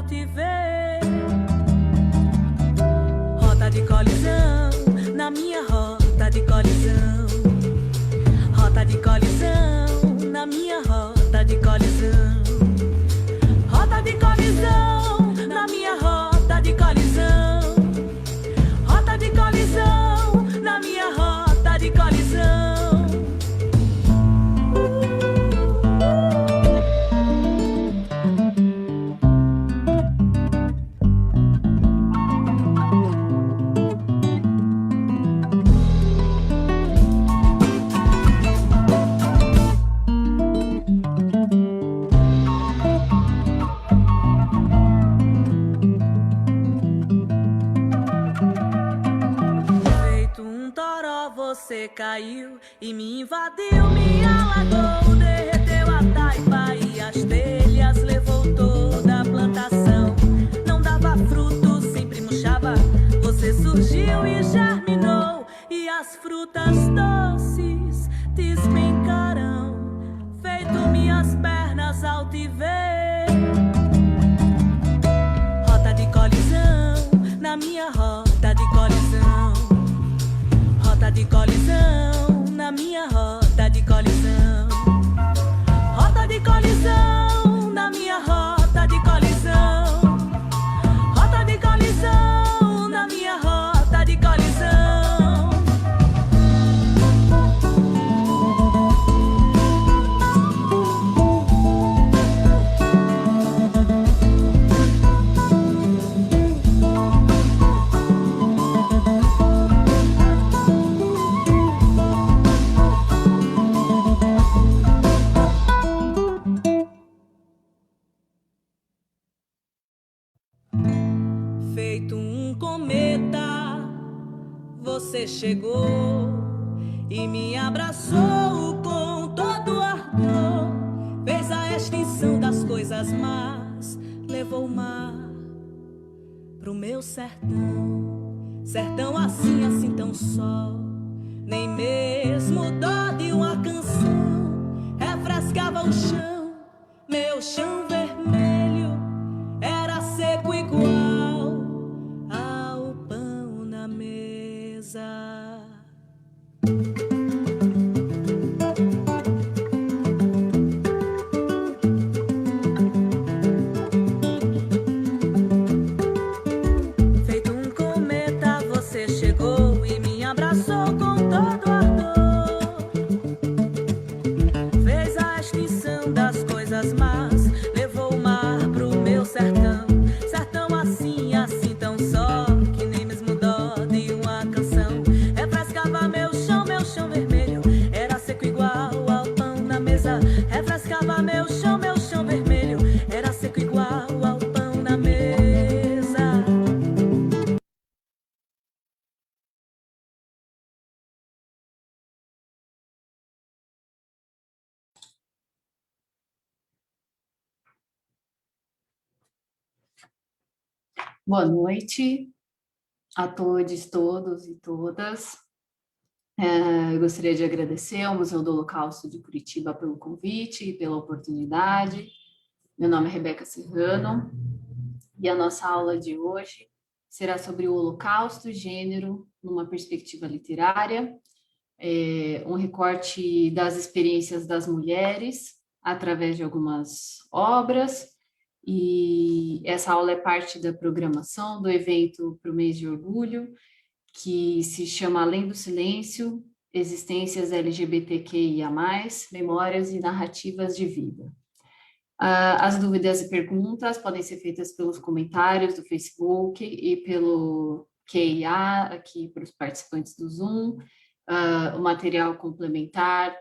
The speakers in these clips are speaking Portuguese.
altivez. Rota de colisão, na minha rota de colisão. Rota de colisão, na minha rota de colisão. Rota de colisão, na minha rota de colisão. Rota de colisão, na minha rota de colisão. Você caiu e me invadiu, me alagou, derreteu a taipa e as telhas, levou toda a plantação. Não dava fruto, sempre murchava. Você surgiu e germinou, e as frutas doces despencarão, feito minhas pernas altivez. Rota de colisão, na minha rota de colisão. Rota de colisão, na minha rota de colisão. Rota de colisão, na minha rota de colisão. Rota de colisão, na minha rota de colisão. Feito um cometa, você chegou e me abraçou com todo ardor. Fez a extinção das coisas más, levou o mar pro meu sertão. Sertão assim, assim tão só, nem mesmo dó de uma canção refrescava o chão. Meu chão vermelho era seco igual ao pão na mesa. Feito um cometa, você chegou e me abraçou com todo ardor. Fez a extinção das coisas más, levou o mar pro meu sertão. Sertão assim, assim tão só, que nem mesmo dó de uma canção refrescava meu chão vermelho era seco igual ao pão na mesa. Refrescava meu chão vermelho era seco igual ao pão na mesa. Boa noite a todos e todas. Eu gostaria de agradecer ao Museu do Holocausto de Curitiba pelo convite e pela oportunidade. Meu nome é Rebeca Serrano e a nossa aula de hoje será sobre o Holocausto e gênero numa perspectiva literária, um recorte das experiências das mulheres através de algumas obras. E essa aula é parte da programação do evento para o mês de orgulho, que se chama Além do Silêncio, Existências LGBTQIA+, Memórias e Narrativas de Vida. As dúvidas e perguntas podem ser feitas pelos comentários do Facebook e pelo QIA, aqui para os participantes do Zoom. O material complementar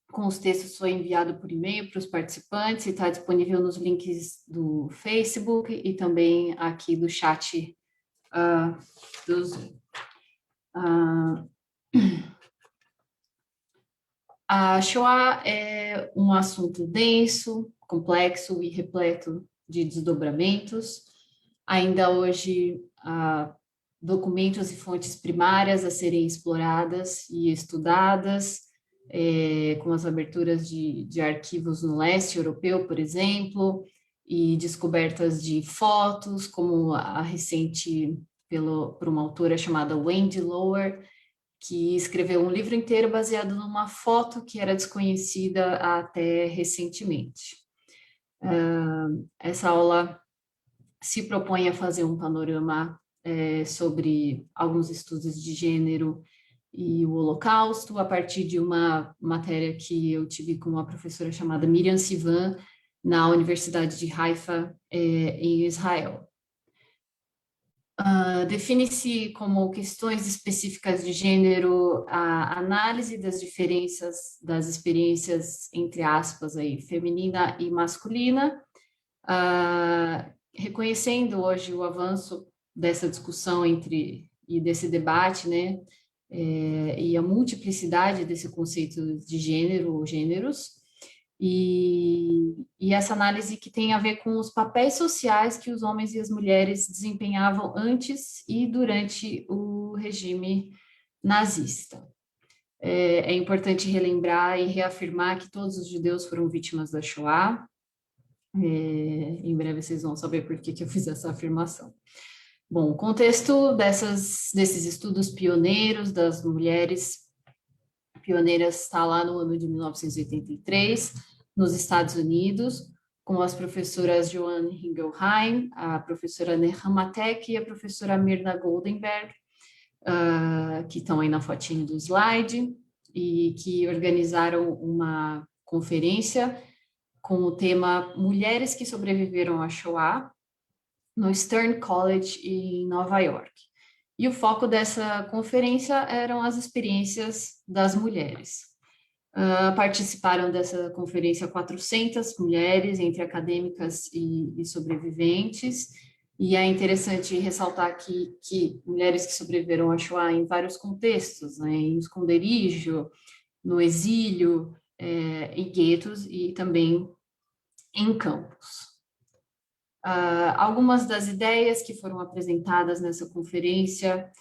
com os textos foi enviado por e-mail para os participantes e está disponível nos links do Facebook e também aqui do chat do Zoom. A Shoah é um assunto denso, complexo e repleto de desdobramentos. Ainda hoje, há documentos e fontes primárias a serem exploradas e estudadas, com as aberturas de arquivos no leste europeu, por exemplo, e descobertas de fotos, como a recente por uma autora chamada Wendy Lower, que escreveu um livro inteiro baseado numa foto que era desconhecida até recentemente. Essa aula se propõe a fazer um panorama sobre alguns estudos de gênero e o Holocausto, a partir de uma matéria que eu tive com uma professora chamada Miriam Sivan, na Universidade de Haifa, em Israel. Define-se como questões específicas de gênero a análise das diferenças das experiências, entre aspas, aí, feminina e masculina, reconhecendo hoje o avanço dessa discussão e desse debate, né, e a multiplicidade desse conceito de gênero ou gêneros, e essa análise que tem a ver com os papéis sociais que os homens e as mulheres desempenhavam antes e durante o regime nazista. É importante relembrar e reafirmar que todos os judeus foram vítimas da Shoah. Em breve vocês vão saber por que eu fiz essa afirmação. Bom, o contexto desses estudos pioneiros das mulheres pioneiras está lá no ano de 1983, nos Estados Unidos, com as professoras Joan Hingelheim, a professora Nehama Tek e a professora Mirna Goldenberg, que estão aí na fotinho do slide, e que organizaram uma conferência com o tema Mulheres que Sobreviveram à Shoah, no Stern College, em Nova York. E o foco dessa conferência eram as experiências das mulheres. Participaram dessa conferência 400 mulheres, entre acadêmicas e sobreviventes, e é interessante ressaltar que mulheres que sobreviveram à Shoah em vários contextos, né, em esconderijo, no exílio, em guetos e também em campos. Algumas das ideias que foram apresentadas nessa conferência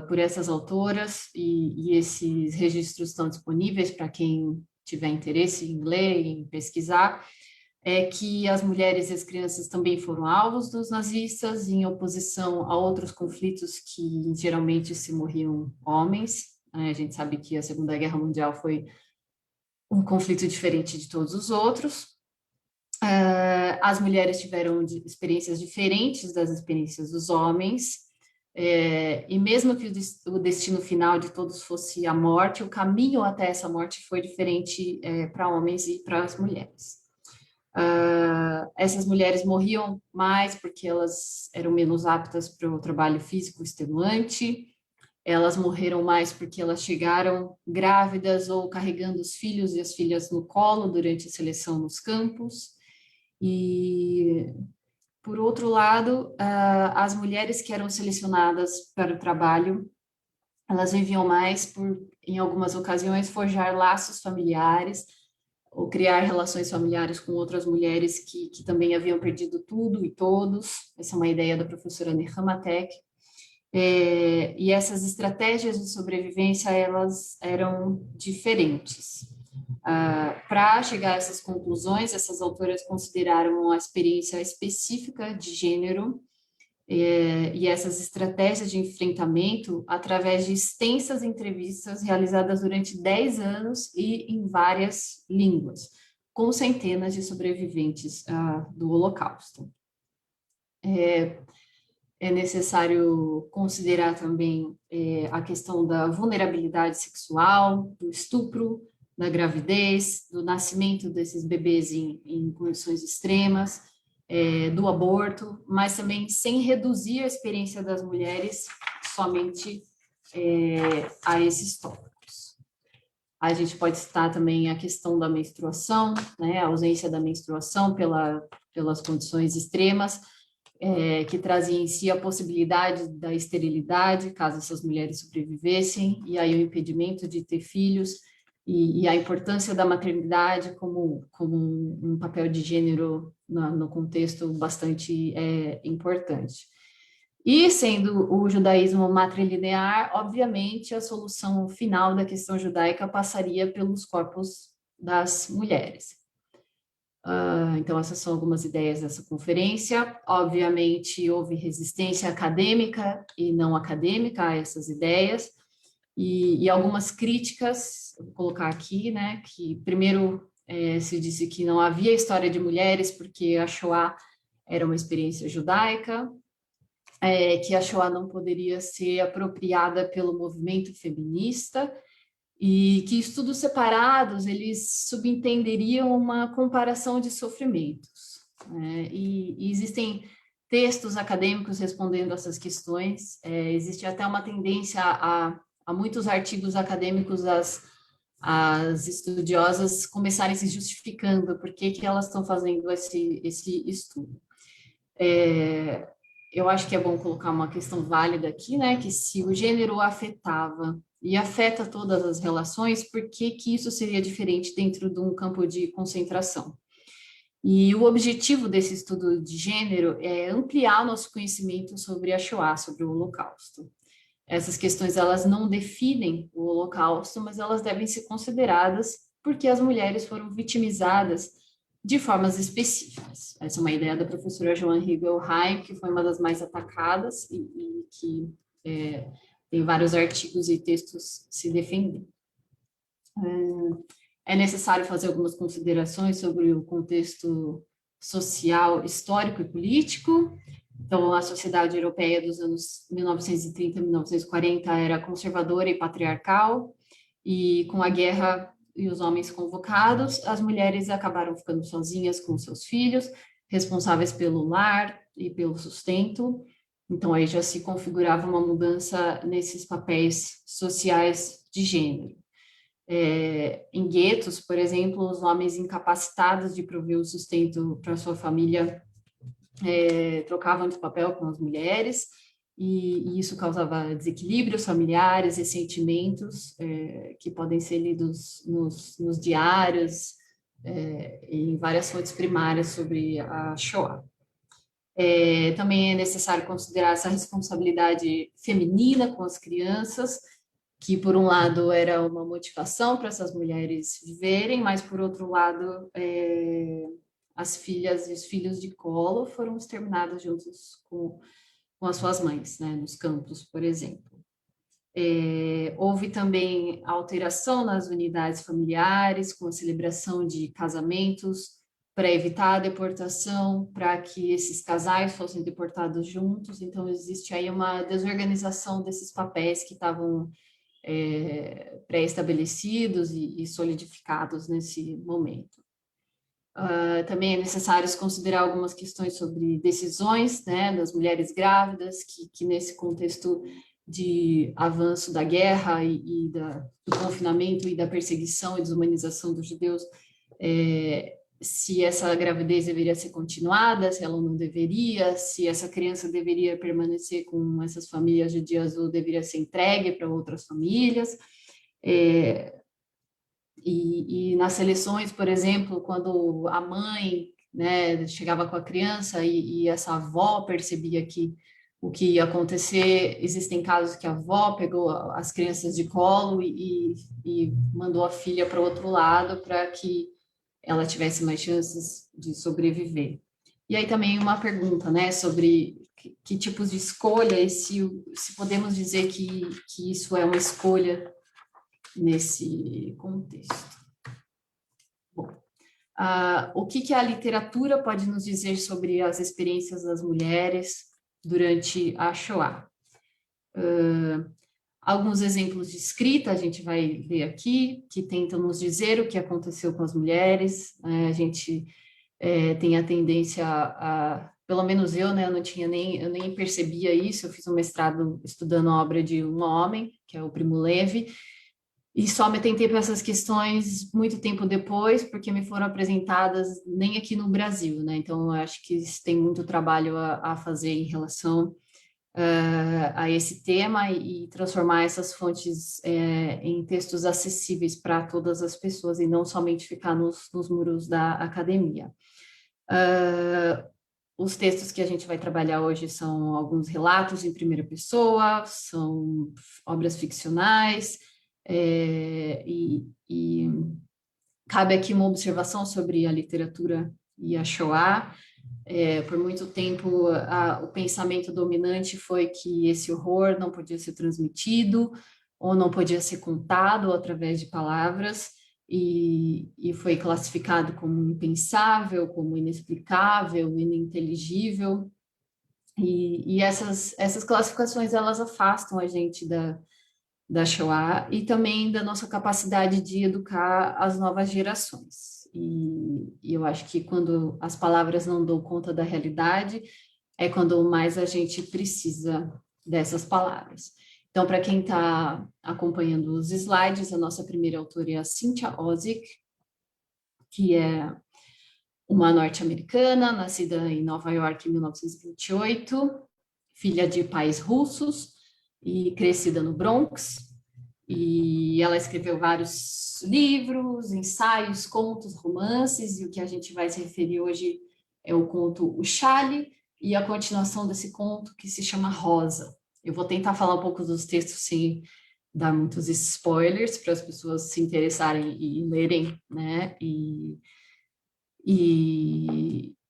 por essas autoras, e esses registros estão disponíveis para quem tiver interesse em ler, em pesquisar, é que as mulheres e as crianças também foram alvos dos nazistas, em oposição a outros conflitos que geralmente se morriam homens. A gente sabe que a Segunda Guerra Mundial foi um conflito diferente de todos os outros. As mulheres tiveram experiências diferentes das experiências dos homens, e mesmo que o destino final de todos fosse a morte, o caminho até essa morte foi diferente para homens e para as mulheres. Essas mulheres morriam mais porque elas eram menos aptas para o trabalho físico extenuante, elas morreram mais porque elas chegaram grávidas ou carregando os filhos e as filhas no colo durante a seleção nos campos. E, por outro lado, as mulheres que eram selecionadas para o trabalho, elas viviam mais por, em algumas ocasiões, forjar laços familiares ou criar relações familiares com outras mulheres que também haviam perdido tudo e todos. Essa é uma ideia da professora Nehama Tek. E essas estratégias de sobrevivência, elas eram diferentes. Para chegar a essas conclusões, essas autoras consideraram a experiência específica de gênero e essas estratégias de enfrentamento através de extensas entrevistas realizadas durante 10 anos e em várias línguas, com centenas de sobreviventes do Holocausto. É necessário considerar também a questão da vulnerabilidade sexual, do estupro, da gravidez, do nascimento desses bebês em condições extremas, do aborto, mas também sem reduzir a experiência das mulheres somente a esses tópicos. A gente pode citar também a questão da menstruação, né, a ausência da menstruação pelas condições extremas, que trazia em si a possibilidade da esterilidade, caso essas mulheres sobrevivessem, e aí o impedimento de ter filhos, e a importância da maternidade como um papel de gênero no contexto bastante importante. E sendo o judaísmo matrilinear, obviamente a solução final da questão judaica passaria pelos corpos das mulheres. Então, essas são algumas ideias dessa conferência. Obviamente, houve resistência acadêmica e não acadêmica a essas ideias, e algumas críticas, vou colocar aqui, né, que primeiro se disse que não havia história de mulheres porque a Shoah era uma experiência judaica, que a Shoah não poderia ser apropriada pelo movimento feminista, e que estudos separados, eles subentenderiam uma comparação de sofrimentos, né? E existem textos acadêmicos respondendo essas questões, existe até uma tendência a muitos artigos acadêmicos, as estudiosas começarem se justificando por que elas estão fazendo esse estudo. Eu acho que é bom colocar uma questão válida aqui, né, que se o gênero afetava e afeta todas as relações, por que que isso seria diferente dentro de um campo de concentração? E o objetivo desse estudo de gênero é ampliar o nosso conhecimento sobre a Shoah, sobre o Holocausto. Essas questões, elas não definem o Holocausto, mas elas devem ser consideradas porque as mulheres foram vitimizadas de formas específicas. Essa é uma ideia da professora Joan Riebelheim, que foi uma das mais atacadas e que tem vários artigos e textos se defendendo. É necessário fazer algumas considerações sobre o contexto social, histórico e político. Então, a sociedade europeia dos anos 1930 e 1940 era conservadora e patriarcal, e com a guerra e os homens convocados, as mulheres acabaram ficando sozinhas com seus filhos, responsáveis pelo lar e pelo sustento. Então, aí já se configurava uma mudança nesses papéis sociais de gênero. Em guetos, por exemplo, os homens incapacitados de prover o sustento para sua família trocavam de papel com as mulheres, e isso causava desequilíbrios familiares, ressentimentos, que podem ser lidos nos diários, em várias fontes primárias sobre a Shoah. Também é necessário considerar essa responsabilidade feminina com as crianças, que por um lado era uma motivação para essas mulheres viverem, mas por outro lado as filhas e os filhos de colo foram exterminados juntos com as suas mães, né, nos campos, por exemplo. Houve também alteração nas unidades familiares, com a celebração de casamentos, para evitar a deportação, para que esses casais fossem deportados juntos. Então, existe aí uma desorganização desses papéis que estavam pré-estabelecidos e solidificados nesse momento. Também é necessário considerar algumas questões sobre decisões, né, das mulheres grávidas, que nesse contexto de avanço da guerra do confinamento e da perseguição e desumanização dos judeus, se essa gravidez deveria ser continuada, se ela não deveria, se essa criança deveria permanecer com essas famílias judias ou deveria ser entregue para outras famílias. E nas seleções, por exemplo, quando a mãe, né, chegava com a criança e essa avó percebia que o que ia acontecer, existem casos que a avó pegou as crianças de colo e mandou a filha para o outro lado para que ela tivesse mais chances de sobreviver. E aí também uma pergunta, né, sobre que tipos de escolha e se podemos dizer que isso é uma escolha nesse contexto. Bom, o que a literatura pode nos dizer sobre as experiências das mulheres durante a Shoah? Alguns exemplos de escrita a gente vai ver aqui, que tentam nos dizer o que aconteceu com as mulheres. A gente tem a tendência pelo menos eu, né, eu nem percebia isso. Eu fiz um mestrado estudando a obra de um homem, que é o Primo Levi, e só me atentei para essas questões muito tempo depois, porque me foram apresentadas nem aqui no Brasil, né? Então, eu acho que tem muito trabalho a fazer em relação a esse tema e transformar essas fontes em textos acessíveis para todas as pessoas e não somente ficar nos muros da academia. Os textos que a gente vai trabalhar hoje são alguns relatos em primeira pessoa, são obras ficcionais, e Cabe aqui uma observação sobre a literatura e a Shoah. Por muito tempo, o pensamento dominante foi que esse horror não podia ser transmitido ou não podia ser contado através de palavras, e foi classificado como impensável, como inexplicável, ininteligível. E essas classificações, elas afastam a gente da Shoah e também da nossa capacidade de educar as novas gerações. E eu acho que quando as palavras não dão conta da realidade, é quando mais a gente precisa dessas palavras. Então, para quem está acompanhando os slides, a nossa primeira autora é a Cynthia Ozick, que é uma norte-americana, nascida em Nova York em 1928, filha de pais russos e crescida no Bronx. E ela escreveu vários livros, ensaios, contos, romances, e o que a gente vai se referir hoje é o conto O Chale e a continuação desse conto, que se chama Rosa. Eu vou tentar falar um pouco dos textos sem dar muitos spoilers para as pessoas se interessarem e lerem, né? E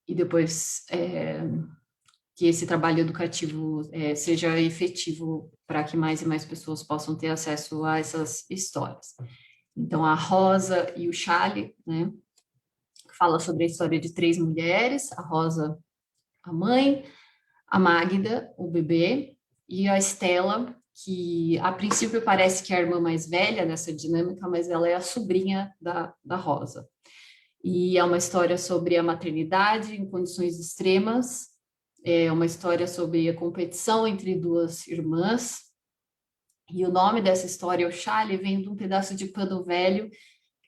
depois que esse trabalho educativo seja efetivo para que mais e mais pessoas possam ter acesso a essas histórias. Então, a Rosa e o Chale, né, fala sobre a história de 3 mulheres, a Rosa, a mãe, a Magda, o bebê, e a Estela, que a princípio parece que é a irmã mais velha nessa dinâmica, mas ela é a sobrinha da Rosa. E é uma história sobre a maternidade em condições extremas, é uma história sobre a competição entre 2 irmãs, e o nome dessa história, o Chale, vem de um pedaço de pano velho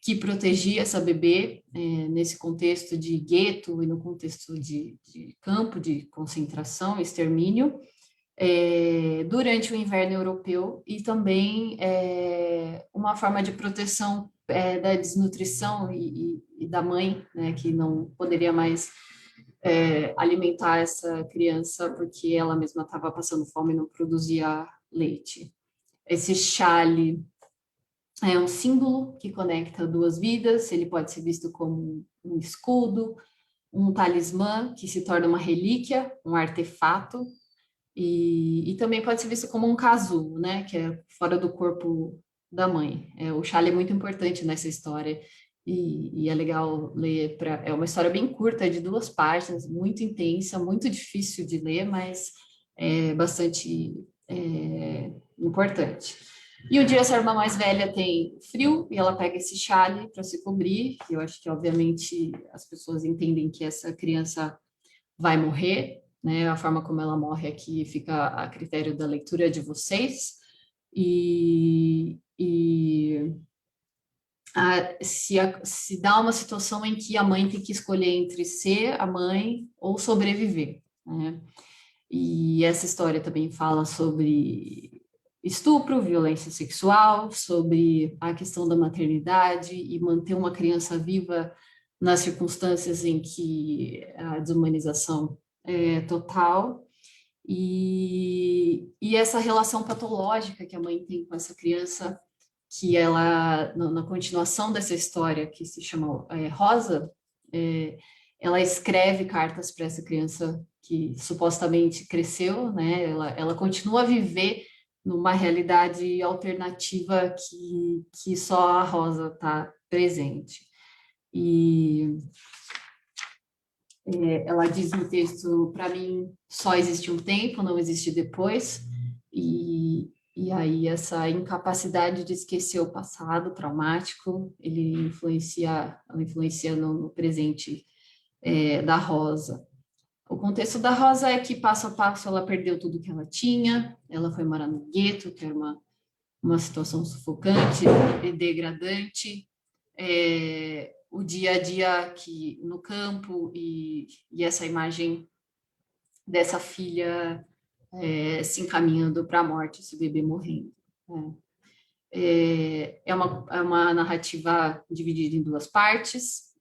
que protegia essa bebê nesse contexto de gueto e no contexto de campo de concentração, extermínio, durante o inverno europeu, e também uma forma de proteção da desnutrição e da mãe, né, que não poderia mais alimentar essa criança porque ela mesma estava passando fome e não produzia leite. Esse chale é um símbolo que conecta 2 vidas, ele pode ser visto como um escudo, um talismã que se torna uma relíquia, um artefato, e também pode ser visto como um casulo, né, que é fora do corpo da mãe. O chale é muito importante nessa história, e é legal ler. É uma história bem curta, de 2 páginas, muito intensa, muito difícil de ler, mas é bastante importante. E um dia essa irmã mais velha tem frio e ela pega esse chale para se cobrir. Eu acho que, obviamente, as pessoas entendem que essa criança vai morrer, né? A forma como ela morre aqui fica a critério da leitura de vocês. Se dá uma situação em que a mãe tem que escolher entre ser a mãe ou sobreviver, né? E essa história também fala sobre estupro, violência sexual, sobre a questão da maternidade e manter uma criança viva nas circunstâncias em que a desumanização é total, e essa relação patológica que a mãe tem com essa criança, que ela, na continuação dessa história, que se chama Rosa, ela escreve cartas para essa criança que supostamente cresceu, né? Ela continua a viver numa realidade alternativa que só a Rosa está presente. E ela diz no texto: para mim só existe um tempo, não existe depois, e aí essa incapacidade de esquecer o passado traumático, ela influencia no presente da Rosa. O contexto da Rosa é que, passo a passo, ela perdeu tudo que ela tinha, ela foi morar no gueto, que era uma situação sufocante e degradante, o dia a dia aqui no campo, e essa imagem dessa filha se encaminhando para a morte, esse bebê morrendo. É uma narrativa dividida em 2 partes,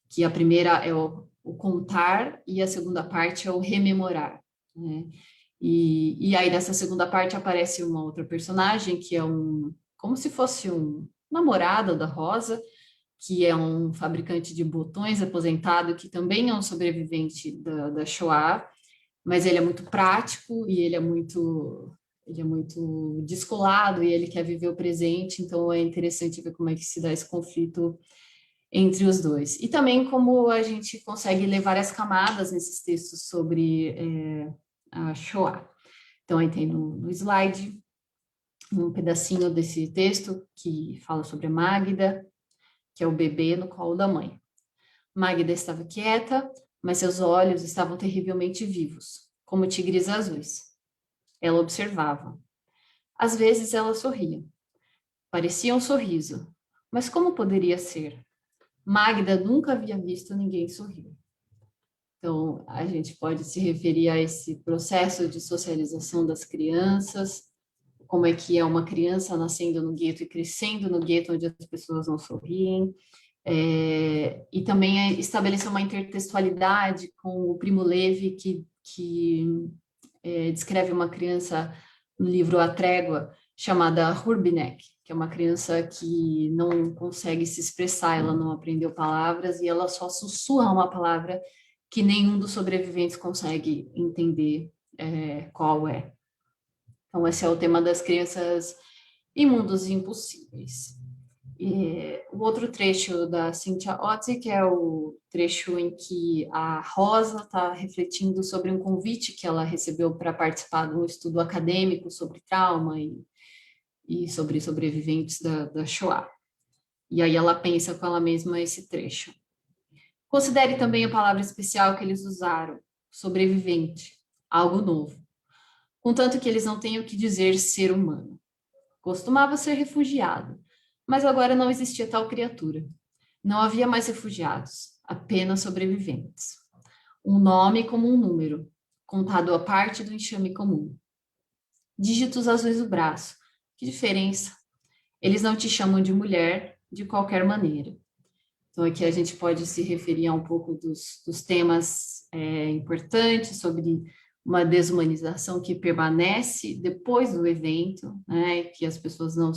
que a primeira é o contar e a segunda parte é o rememorar, né? E aí nessa segunda parte aparece uma outra personagem que é como se fosse um namorado da Rosa, que é um fabricante de botões aposentado, que também é um sobrevivente da Shoah, mas ele é muito prático e ele é muito descolado e ele quer viver o presente, então é interessante ver como é que se dá esse conflito entre os dois. E também como a gente consegue ler várias camadas nesses textos sobre a Shoah. Então, aí tem no slide um pedacinho desse texto que fala sobre a Magda, que é o bebê no colo da mãe. Magda estava quieta, mas seus olhos estavam terrivelmente vivos, como tigres azuis. Ela observava. Às vezes ela sorria. Parecia um sorriso, mas como poderia ser? Magda nunca havia visto ninguém sorrir. Então, a gente pode se referir a esse processo de socialização das crianças, como é que é uma criança nascendo no gueto e crescendo no gueto onde as pessoas não sorriem, e também estabelecer uma intertextualidade com o Primo Levi, que descreve uma criança no livro A Trégua, chamada Hurbinek, que é uma criança que não consegue se expressar, ela não aprendeu palavras e ela só sussurra uma palavra que nenhum dos sobreviventes consegue entender qual é. Então, esse é o tema das crianças em mundos impossíveis. E o outro trecho da Cynthia Otsy, que é o trecho em que a Rosa está refletindo sobre um convite que ela recebeu para participar de um estudo acadêmico sobre trauma e sobre sobreviventes da Shoah. E aí ela pensa com ela mesma esse trecho. Considere também a palavra especial que eles usaram, sobrevivente, algo novo. Contanto que eles não tenham que dizer ser humano. Costumava ser refugiado, mas agora não existia tal criatura. Não havia mais refugiados, apenas sobreviventes. Um nome como um número, contado à parte do enxame comum. Dígitos azuis do braço. Que diferença? Eles não te chamam de mulher de qualquer maneira. Então, aqui a gente pode se referir a um pouco dos temas importantes sobre uma desumanização que permanece depois do evento, né, que as pessoas não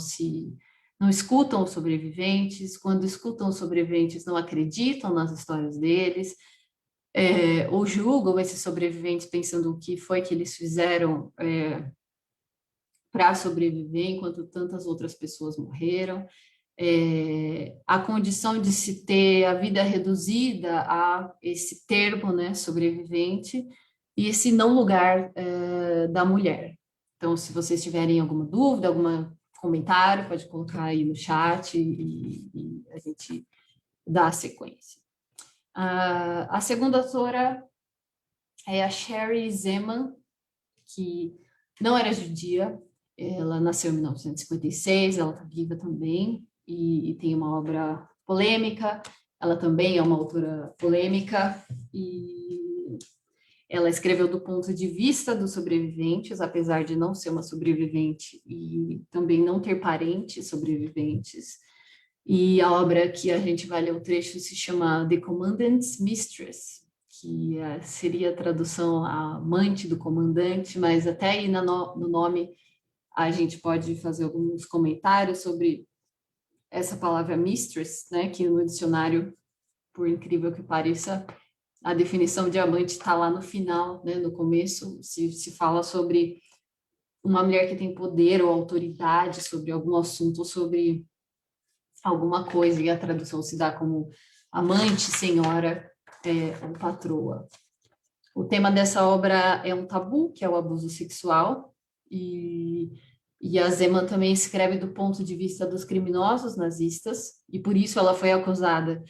escutam os sobreviventes, quando escutam os sobreviventes não acreditam nas histórias deles, ou julgam esses sobreviventes pensando o que foi que eles fizeram para sobreviver enquanto tantas outras pessoas morreram. A condição de se ter a vida reduzida a esse termo, né, sobrevivente, e esse não lugar da mulher. Então, se vocês tiverem alguma dúvida, algum comentário, pode colocar aí no chat e a gente dá a sequência. A segunda autora é a Sherry Zeman, que não era judia, ela nasceu em 1956, ela está viva também, e tem uma obra polêmica, ela também é uma autora polêmica, e ela escreveu do ponto de vista dos sobreviventes, apesar de não ser uma sobrevivente e também não ter parentes sobreviventes. E a obra que a gente vai ler o trecho se chama The Commandant's Mistress, que seria a tradução a amante do comandante, mas até aí no nome a gente pode fazer alguns comentários sobre essa palavra mistress, né, que no dicionário, por incrível que pareça, a definição de amante está lá no final, né, no começo, se fala sobre uma mulher que tem poder ou autoridade sobre algum assunto, sobre alguma coisa, e a tradução se dá como amante, senhora ou patroa. O tema dessa obra é um tabu, que é o abuso sexual, e a Zeman também escreve do ponto de vista dos criminosos nazistas, e por isso ela foi acusada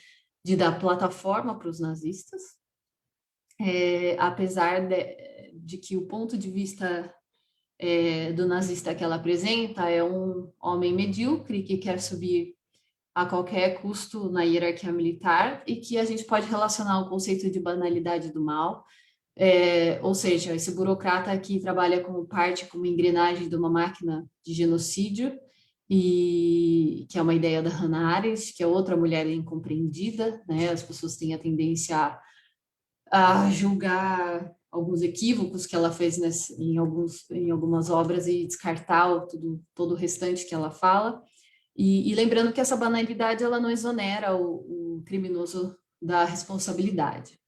de dar plataforma para os nazistas, apesar de que o ponto de vista do nazista que ela apresenta é um homem medíocre que quer subir a qualquer custo na hierarquia militar e que a gente pode relacionar o conceito de banalidade do mal, ou seja, esse burocrata que trabalha como parte, como engrenagem de uma máquina de genocídio, e que é uma ideia da Hannah Arendt, que é outra mulher incompreendida, né? As pessoas têm a tendência a julgar alguns equívocos que ela fez em algumas obras e descartar todo o restante que ela fala. E lembrando que essa banalidade ela não exonera o criminoso da responsabilidade.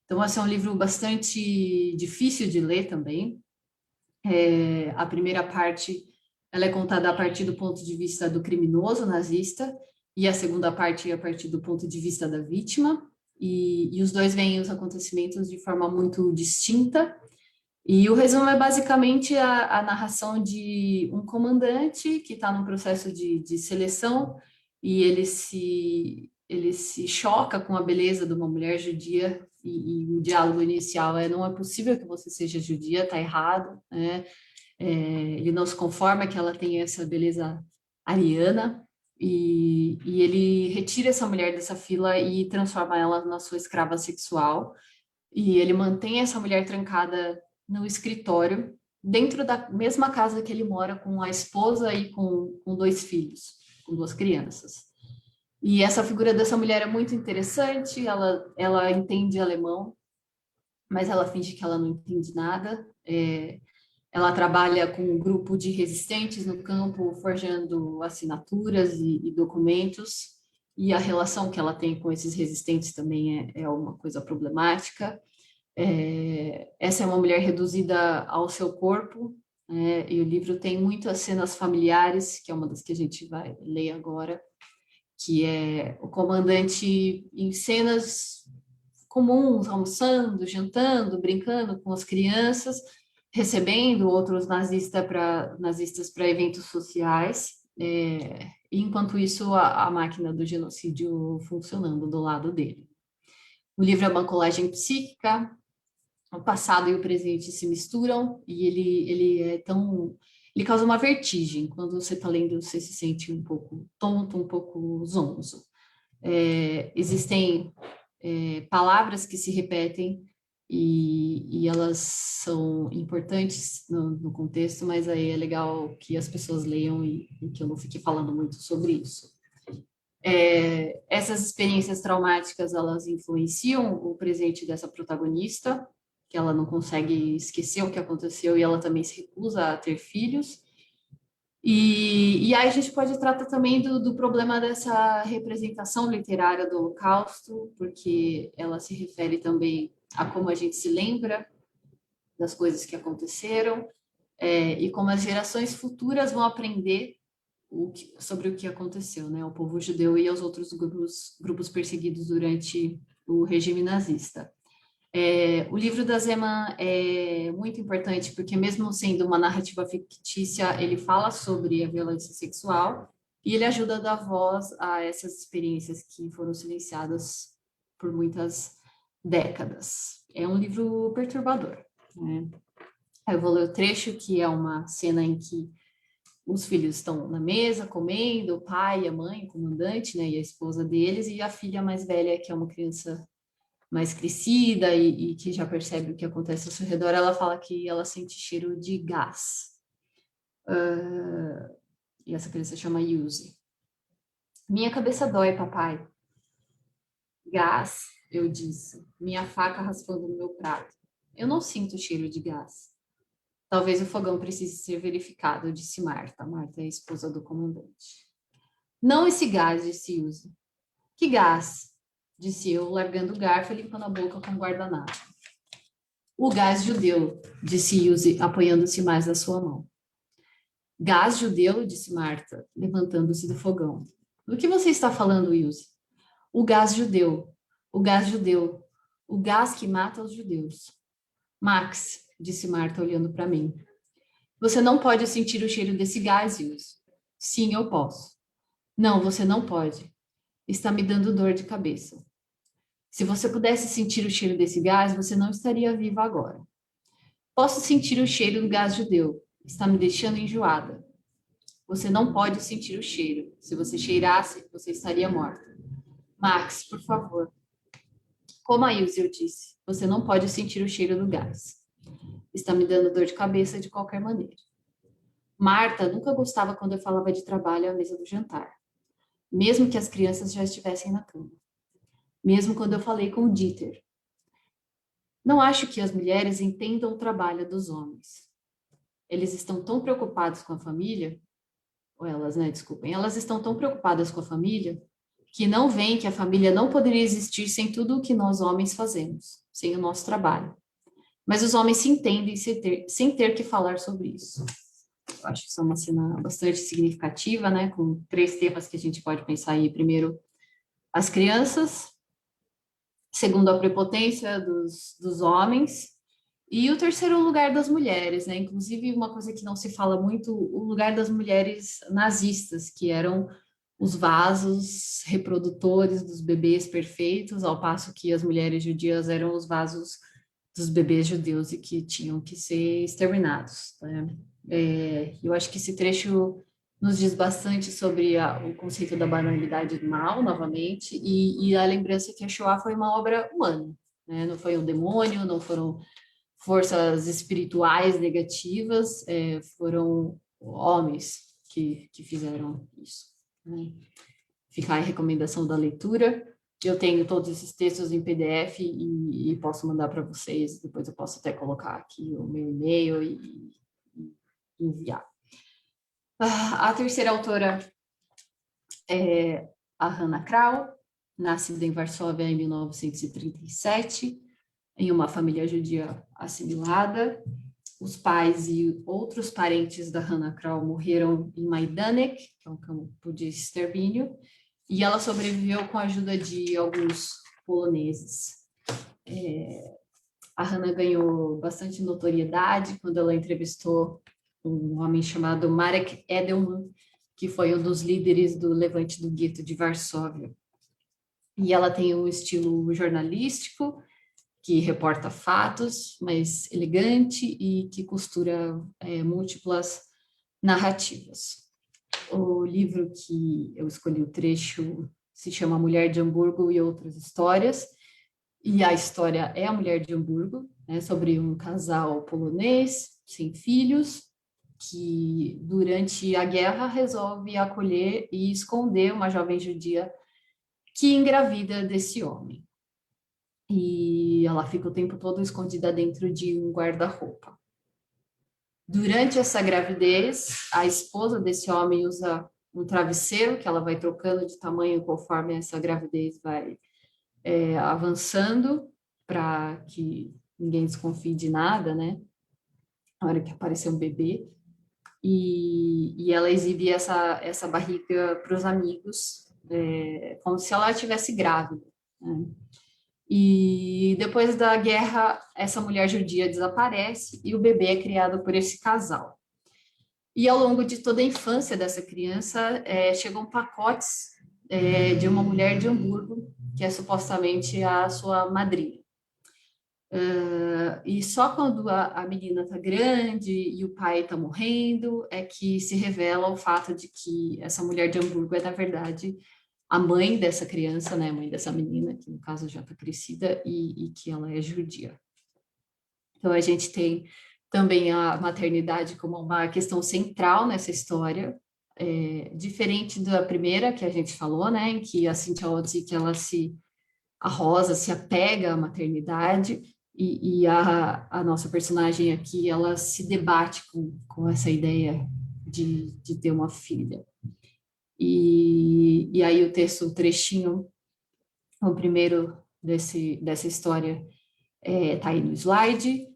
Então, esse é um livro bastante difícil de ler também. A primeira parte ela é contada a partir do ponto de vista do criminoso nazista, e a segunda parte a partir do ponto de vista da vítima, e os dois veem os acontecimentos de forma muito distinta. E o resumo é basicamente a narração de um comandante que está num processo de seleção e ele se choca com a beleza de uma mulher judia e o diálogo inicial é: não é possível que você seja judia, está errado, né? Ele não se conforma que ela tenha essa beleza ariana e ele retira essa mulher dessa fila e transforma ela na sua escrava sexual. E ele mantém essa mulher trancada no escritório, dentro da mesma casa que ele mora com a esposa e com dois filhos, com duas crianças. E essa figura dessa mulher é muito interessante, ela entende alemão, mas ela finge que ela não entende nada. Ela trabalha com um grupo de resistentes no campo, forjando assinaturas e documentos, e a relação que ela tem com esses resistentes também é uma coisa problemática. Essa é uma mulher reduzida ao seu corpo, e o livro tem muitas cenas familiares, que é uma das que a gente vai ler agora, que é o comandante em cenas comuns, almoçando, jantando, brincando com as crianças, recebendo outros nazistas para eventos sociais, e enquanto isso a máquina do genocídio funcionando do lado dele. O livro é uma colagem psíquica, o passado e o presente se misturam e ele causa uma vertigem. Quando você está lendo, você se sente um pouco tonto, um pouco zonzo. Existem palavras que se repetem e elas são importantes no contexto, mas aí é legal que as pessoas leiam e que eu não fique falando muito sobre isso. Essas experiências traumáticas, elas influenciam o presente dessa protagonista, que ela não consegue esquecer o que aconteceu e ela também se recusa a ter filhos. E aí a gente pode tratar também do problema dessa representação literária do Holocausto, porque ela se refere também a como a gente se lembra das coisas que aconteceram, e como as gerações futuras vão aprender sobre o que aconteceu, né? O povo judeu e os outros grupos perseguidos durante o regime nazista. O livro da Zeman é muito importante porque, mesmo sendo uma narrativa fictícia, ele fala sobre a violência sexual e ele ajuda a dar voz a essas experiências que foram silenciadas por muitas décadas. É um livro perturbador, né? Eu vou ler o trecho, que é uma cena em que os filhos estão na mesa comendo, o pai, a mãe, o comandante, né, e a esposa deles, e a filha mais velha, que é uma criança mais crescida e que já percebe o que acontece ao seu redor, ela fala que ela sente cheiro de gás. E essa criança chama Yuzi. Minha cabeça dói, papai. Gás, eu disse, minha faca raspando no meu prato. Eu não sinto cheiro de gás. Talvez o fogão precise ser verificado, disse Marta. Marta é a esposa do comandante. Não esse gás, disse Yuzi. Que gás? Disse eu, largando o garfo e limpando a boca com o guardanapo. O gás judeu, disse Yuzi, apoiando-se mais na sua mão. Gás judeu, disse Marta, levantando-se do fogão. Do que você está falando, Yuzi? O gás judeu, o gás judeu, o gás que mata os judeus. Max, disse Marta, olhando para mim. Você não pode sentir o cheiro desse gás, Yuzi. Sim, eu posso. Não, você não pode. Está me dando dor de cabeça. Se você pudesse sentir o cheiro desse gás, você não estaria viva agora. Posso sentir o cheiro do gás judeu. Está me deixando enjoada. Você não pode sentir o cheiro. Se você cheirasse, você estaria morta. Max, por favor. Como a Ilse, eu disse, você não pode sentir o cheiro do gás. Está me dando dor de cabeça de qualquer maneira. Marta nunca gostava quando eu falava de trabalho à mesa do jantar, mesmo que as crianças já estivessem na cama. Mesmo quando eu falei com o Dieter. Não acho que as mulheres entendam o trabalho dos homens. Eles estão tão preocupados com a família, ou elas, né, desculpem, elas estão tão preocupadas com a família que não veem que a família não poderia existir sem tudo o que nós homens fazemos, sem o nosso trabalho. Mas os homens se entendem sem ter que falar sobre isso. Eu acho que isso é uma cena bastante significativa, né, com 3 temas que a gente pode pensar aí. Primeiro, as crianças. Segundo, a prepotência dos homens. E o terceiro, o lugar das mulheres, né? Inclusive, uma coisa que não se fala muito, o lugar das mulheres nazistas, que eram os vasos reprodutores dos bebês perfeitos, ao passo que as mulheres judias eram os vasos dos bebês judeus e que tinham que ser exterminados, né? Eu acho que esse trecho nos diz bastante sobre o conceito da banalidade do mal, novamente, e a lembrança que a Shoah foi uma obra humana, né? Não foi um demônio, não foram forças espirituais negativas, foram homens que fizeram isso, né? Fica a recomendação da leitura. Eu tenho todos esses textos em PDF e posso mandar para vocês, depois eu posso até colocar aqui o meu e-mail e enviar. A terceira autora é a Hannah Krall, nascida em Varsóvia em 1937, em uma família judia assimilada. Os pais e outros parentes da Hannah Krall morreram em Majdanek, que é um campo de extermínio, e ela sobreviveu com a ajuda de alguns poloneses. A Hannah ganhou bastante notoriedade quando ela entrevistou um homem chamado Marek Edelman, que foi um dos líderes do levante do gueto de Varsóvia. E ela tem um estilo jornalístico, que reporta fatos, mas elegante e que costura múltiplas narrativas. O livro que eu escolhi o trecho se chama Mulher de Hamburgo e Outras Histórias, e a história é a Mulher de Hamburgo, né, sobre um casal polonês sem filhos, que durante a guerra resolve acolher e esconder uma jovem judia que engravida desse homem. E ela fica o tempo todo escondida dentro de um guarda-roupa. Durante essa gravidez, a esposa desse homem usa um travesseiro que ela vai trocando de tamanho conforme essa gravidez vai avançando, para que ninguém desconfie de nada, né? Na hora que aparecer um bebê. E ela exibe essa barriga para os amigos, como se ela estivesse grávida, né? E depois da guerra, essa mulher judia desaparece e o bebê é criado por esse casal. E ao longo de toda a infância dessa criança, chegam pacotes de uma mulher de Hamburgo, que é supostamente a sua madrinha. E só quando a menina está grande e o pai está morrendo, é que se revela o fato de que essa mulher de Hamburgo é, na verdade, a mãe dessa criança, né, a mãe dessa menina, que no caso já está crescida, e que ela é judia. Então, a gente tem também a maternidade como uma questão central nessa história, diferente da primeira que a gente falou, né, em que a Cynthia Ozick, a Rosa se apega à maternidade, e a nossa personagem aqui, ela se debate com essa ideia de ter uma filha. E aí o trechinho, o primeiro dessa história está aí no slide,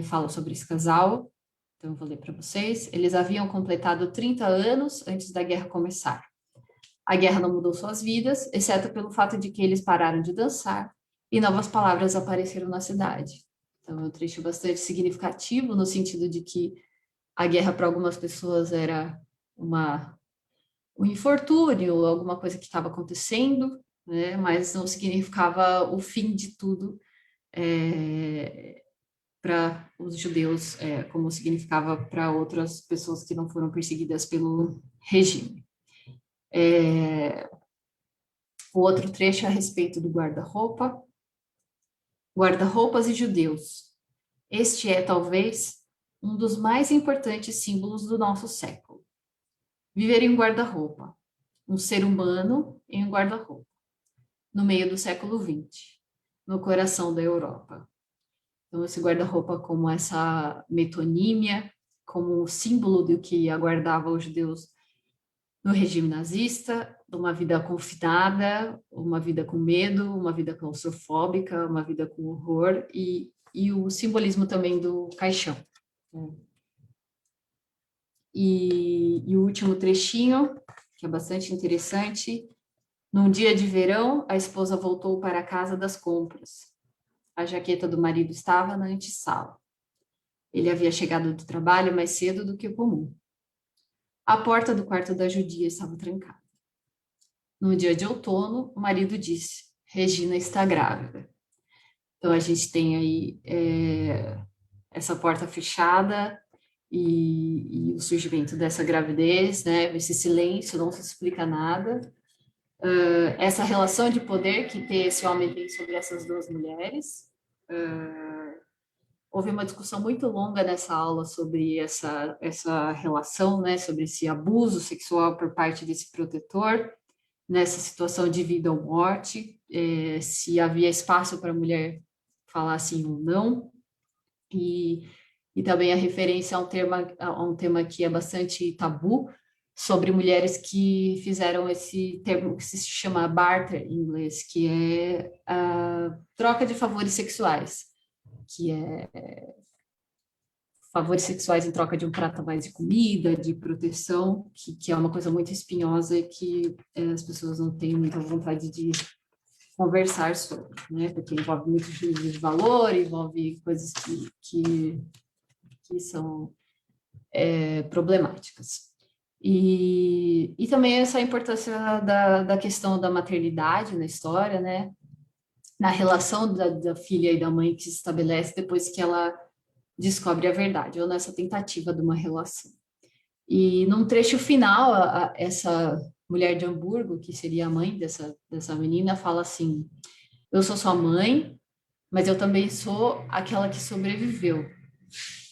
fala sobre esse casal, então eu vou ler para vocês. Eles haviam completado 30 anos antes da guerra começar. A guerra não mudou suas vidas, exceto pelo fato de que eles pararam de dançar e novas palavras apareceram na cidade. Então é um trecho bastante significativo, no sentido de que a guerra para algumas pessoas era um infortúnio, alguma coisa que estava acontecendo, né? Mas não significava o fim de tudo para os judeus, como significava para outras pessoas que não foram perseguidas pelo regime. O outro trecho é a respeito do guarda-roupa. Guarda-roupas e judeus. Este é, talvez, um dos mais importantes símbolos do nosso século. Viver em um guarda-roupa, um ser humano em um guarda-roupa, no meio do século XX, no coração da Europa. Então, esse guarda-roupa como essa metonímia, como símbolo do que aguardava os judeus no regime nazista, uma vida confinada, uma vida com medo, uma vida claustrofóbica, uma vida com horror, e o simbolismo também do caixão. Né? E o último trechinho, que é bastante interessante: num dia de verão, a esposa voltou para a casa das compras. A jaqueta do marido estava na antessala. Ele havia chegado do trabalho mais cedo do que o comum. A porta do quarto da judia estava trancada. No dia de outono, o marido disse: Regina está grávida. Então, a gente tem aí essa porta fechada e o surgimento dessa gravidez, né? Esse silêncio, não se explica nada. Essa relação de poder que esse homem tem sobre essas duas mulheres. Houve uma discussão muito longa nessa aula sobre essa relação, né? Sobre esse abuso sexual por parte desse protetor, nessa situação de vida ou morte, se havia espaço para a mulher falar sim ou não, e também a referência a um tema que é bastante tabu, sobre mulheres que fizeram esse termo que se chama barter em inglês, que é a troca de favores sexuais, que é favores sexuais em troca de um prato a mais de comida, de proteção, que é uma coisa muito espinhosa e que as pessoas não têm muita vontade de conversar sobre, né? Porque envolve muito juízo de valor, envolve coisas que são problemáticas. E também essa importância da questão da maternidade na história, né? Na relação da filha e da mãe que se estabelece depois que ela descobre a verdade, ou nessa tentativa de uma relação. E num trecho final, essa mulher de Hamburgo, que seria a mãe dessa menina, fala assim: eu sou sua mãe, mas eu também sou aquela que sobreviveu.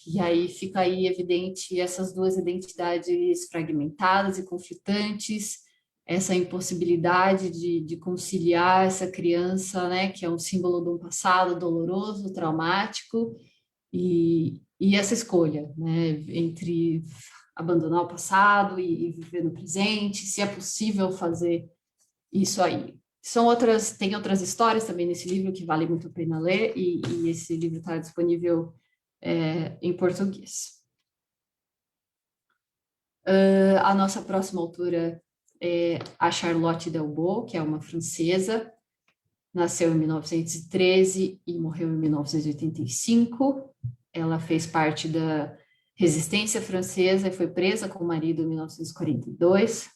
E aí fica aí evidente essas duas identidades fragmentadas e conflitantes, essa impossibilidade de conciliar essa criança, né, que é um símbolo de um passado doloroso, traumático, e essa escolha, né, entre abandonar o passado e viver no presente, se é possível fazer isso aí. Tem outras histórias também nesse livro que vale muito a pena ler, e esse livro está disponível em português. A nossa próxima autora é a Charlotte Delbo, que é uma francesa, nasceu em 1913 e morreu em 1985. Ela fez parte da resistência francesa e foi presa com o marido em 1942.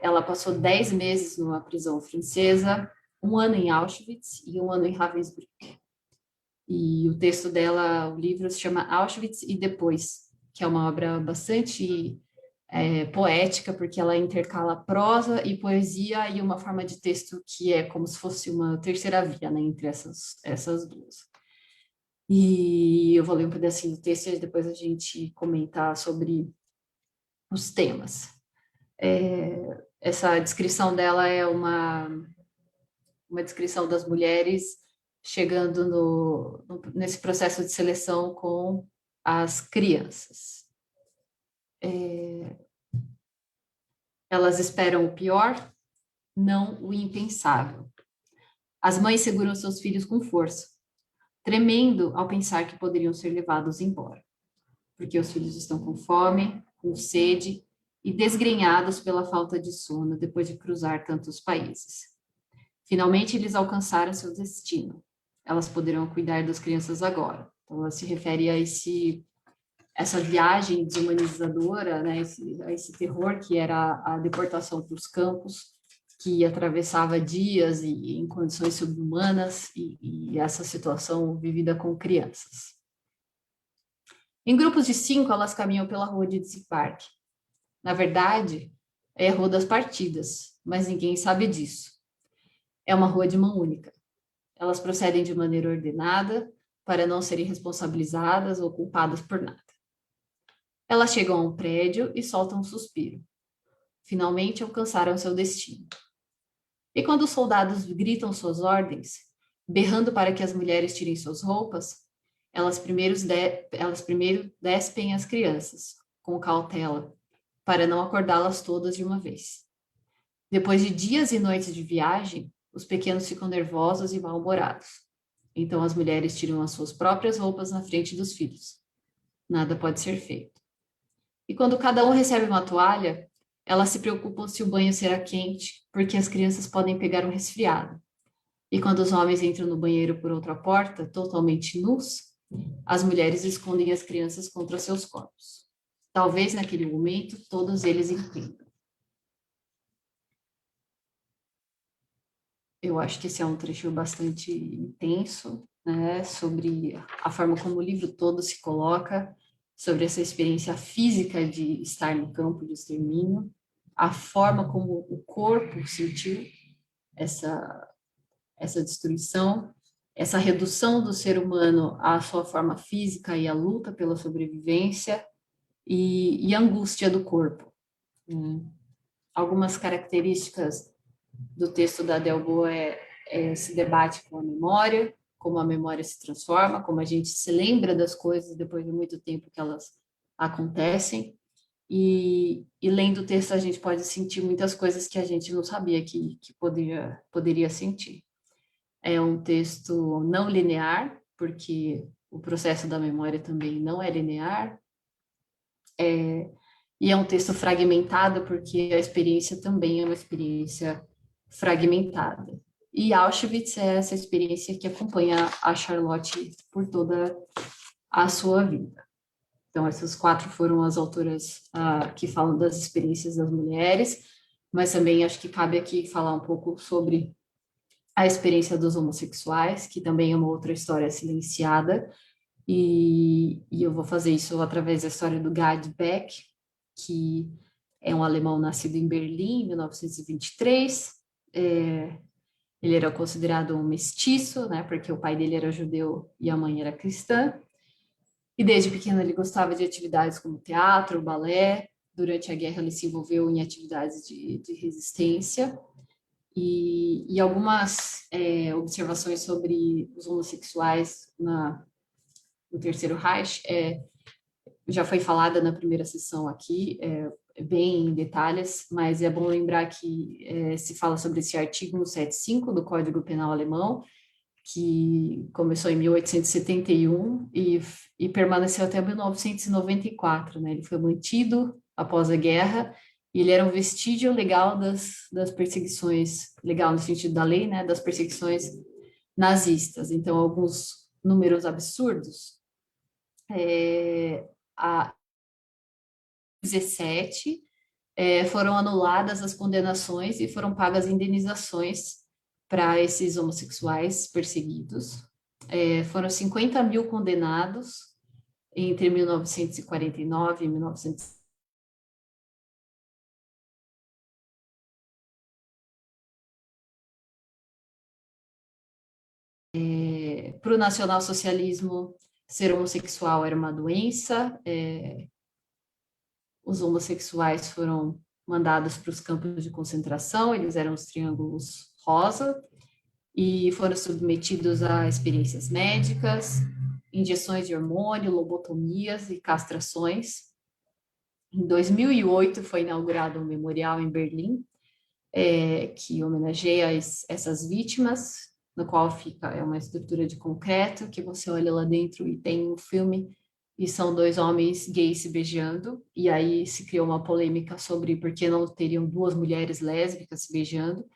Ela passou 10 meses numa prisão francesa, 1 ano em Auschwitz e 1 ano em Ravensbrück. E o texto dela, o livro, se chama Auschwitz e Depois, que é uma obra bastante poética, porque ela intercala prosa e poesia e uma forma de texto que é como se fosse uma terceira via, né, entre essas duas. E eu vou ler um pedacinho do texto e depois a gente comentar sobre os temas. Essa descrição dela é uma descrição das mulheres chegando nesse processo de seleção com as crianças. Elas esperam o pior, não o impensável. As mães seguram seus filhos com força, tremendo ao pensar que poderiam ser levados embora, porque os filhos estão com fome, com sede e desgrenhados pela falta de sono depois de cruzar tantos países. Finalmente, eles alcançaram seu destino. Elas poderão cuidar das crianças agora. Então, ela se refere a essa viagem desumanizadora, né, esse terror que era a deportação para os campos, que atravessava dias e em condições subhumanas, e essa situação vivida com crianças. Em grupos de 5, elas caminham pela rua de Park. Na verdade, é a rua das partidas, mas ninguém sabe disso. É uma rua de mão única. Elas procedem de maneira ordenada para não serem responsabilizadas ou culpadas por nada. Elas chegam a um prédio e soltam um suspiro. Finalmente alcançaram seu destino. E quando os soldados gritam suas ordens, berrando para que as mulheres tirem suas roupas, elas primeiro despem as crianças, com cautela, para não acordá-las todas de uma vez. Depois de dias e noites de viagem, os pequenos ficam nervosos e mal-humorados. Então as mulheres tiram as suas próprias roupas na frente dos filhos. Nada pode ser feito. E quando cada um recebe uma toalha, elas se preocupam se o banho será quente, porque as crianças podem pegar um resfriado. E quando os homens entram no banheiro por outra porta, totalmente nus, as mulheres escondem as crianças contra seus corpos. Talvez naquele momento todos eles entendam. Eu acho que esse é um trecho bastante intenso, né, sobre a forma como o livro todo se coloca, sobre essa experiência física de estar no campo de extermínio, a forma como o corpo sentiu essa destruição, essa redução do ser humano à sua forma física e a luta pela sobrevivência e a angústia do corpo. Algumas características do texto da Delbo esse debate com a memória, como a memória se transforma, como a gente se lembra das coisas depois de muito tempo que elas acontecem. E lendo o texto a gente pode sentir muitas coisas que a gente não sabia que poderia sentir. É um texto não linear, porque o processo da memória também não é linear. E é um texto fragmentado, porque a experiência também é uma experiência fragmentada. E Auschwitz é essa experiência que acompanha a Charlotte por toda a sua vida. Então, essas 4 foram as autoras que falam das experiências das mulheres, mas também acho que cabe aqui falar um pouco sobre a experiência dos homossexuais, que também é uma outra história silenciada, e eu vou fazer isso através da história do Gerd Beck, que é um alemão nascido em Berlim, em 1923. Ele era considerado um mestiço, né, porque o pai dele era judeu e a mãe era cristã. E desde pequeno ele gostava de atividades como teatro, balé. Durante a guerra ele se envolveu em atividades de resistência. E algumas observações sobre os homossexuais no Terceiro Reich já foi falada na primeira sessão aqui, bem em detalhes, mas é bom lembrar que se fala sobre esse artigo 175 do Código Penal Alemão, que começou em 1871 e permaneceu até 1994, né? Ele foi mantido após a guerra e ele era um vestígio legal das perseguições, legal no sentido da lei, né? Das perseguições nazistas. Então, alguns números absurdos. A 17 foram anuladas as condenações e foram pagas indenizações para esses homossexuais perseguidos. Foram 50 mil condenados entre 1949 e 1950. Para o nacionalsocialismo, ser homossexual era uma doença. Os homossexuais foram mandados para os campos de concentração, eles eram os triângulos rosa, e foram submetidos a experiências médicas, injeções de hormônio, lobotomias e castrações. Em 2008 foi inaugurado um memorial em Berlim, que homenageia essas vítimas, no qual é uma estrutura de concreto, que você olha lá dentro e tem um filme, e são 2 homens gays se beijando, e aí se criou uma polêmica sobre por que não teriam 2 mulheres lésbicas se beijando,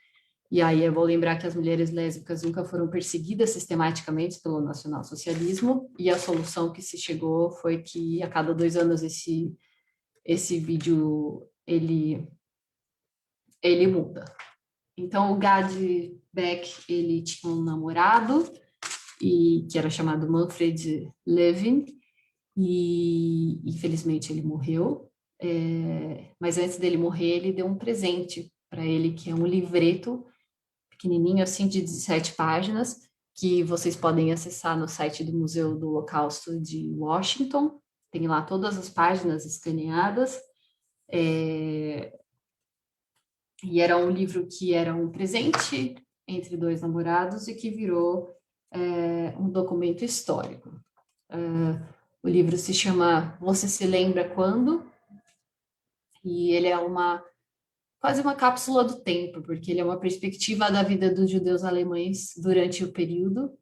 e aí eu vou lembrar que as mulheres lésbicas nunca foram perseguidas sistematicamente pelo nacionalsocialismo, e a solução que se chegou foi que a cada 2 anos esse vídeo, ele muda. Então, o Gerd Beck, ele tinha um namorado, que era chamado Manfred Levin, e infelizmente ele morreu. Mas antes dele morrer, ele deu um presente para ele, que é um livreto pequenininho, assim, de 17 páginas, que vocês podem acessar no site do Museu do Holocausto de Washington. Tem lá todas as páginas escaneadas. E era um livro que era um presente entre 2 namorados e que virou um documento histórico. O livro se chama Você se lembra quando? E ele é quase uma cápsula do tempo, porque ele é uma perspectiva da vida dos judeus alemães durante o período,